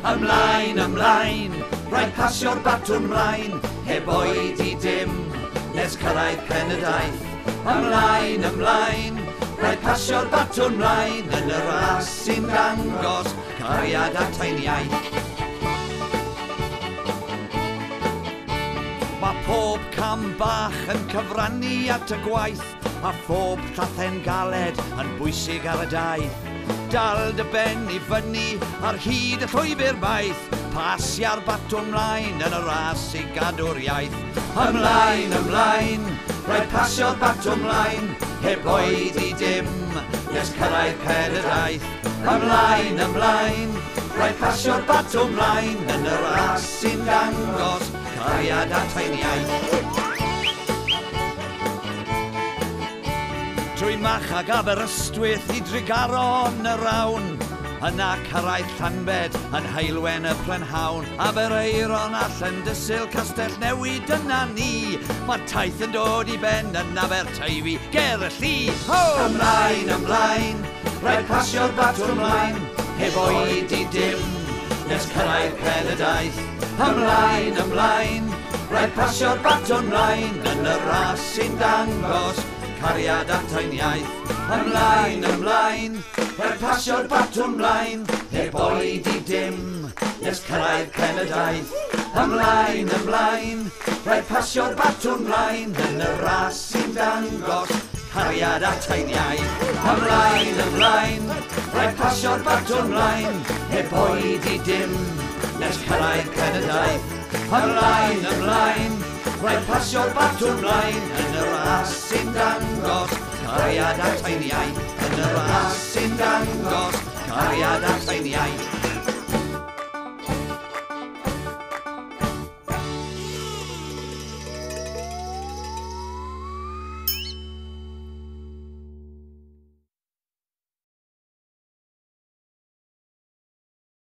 Ymlaen, ymlaen, rhaid pasio'r batwn mlaen, heb oed I dim, nes cyrraedd pen y daith. Ymlaen, ymlaen, rhaid pasio'r batwn mlaen, yn y ras sy'n dangos cariad at ein iaith. Mae pob cam bach yn cyfrannu at y gwaith, a phob llathen galed yn bwysig ar y daith. Dal dy ben I fyny ar hyd y llwybr maith, pasia'r batwn mlaen yn y ras I gadw'r iaith. Ymlaen, ymlaen, rhaid pasio'r batwn mlaen, heb oed I dim, nes cyrraedd pen y daith. Ymlaen, ymlaen, rhaid pasio'r batwn mlaen, yn y ras sy'n dangos cariad at ein iaith. Trwy Mach ag Aberystwyth I Drigaro yn y rawn, yna cyrraedd Llanbed yn Heilwen y Prynhawn. Abereiron a Llandysul, Castell Newid yna ni, mae'r taith yn dod I ben yn Aberteifi, ger y lli. Ho! Ymlaen, ymlaen, rhaid pasio'r batwn mlaen, heb oed I dim, nes cyrraedd pen y daith. Ymlaen, ymlaen, rhaid pasio'r batwn mlaen, yn y ras sy'n dangos cariad at ein iaith. Ymlaen, ymlaen, rhaid pasio'r batwn mlaen, heb oed I dim, nes cyrraedd pen y daith. Ymlaen, ymlaen, rhaid pasio'r batwn mlaen, yn y ras sy'n dangos cariad at ein iaith. Ymlaen, ymlaen, rhaid pasio'r batwn mlaen, heb oed I dim, nes cyrraedd pen y daith. Ymlaen, ymlaen, rhaid pasio'r batwn mlaen, yn y ras sy'n dangos cariad at ein iaith. Yn y ras sy'n dangos cariad at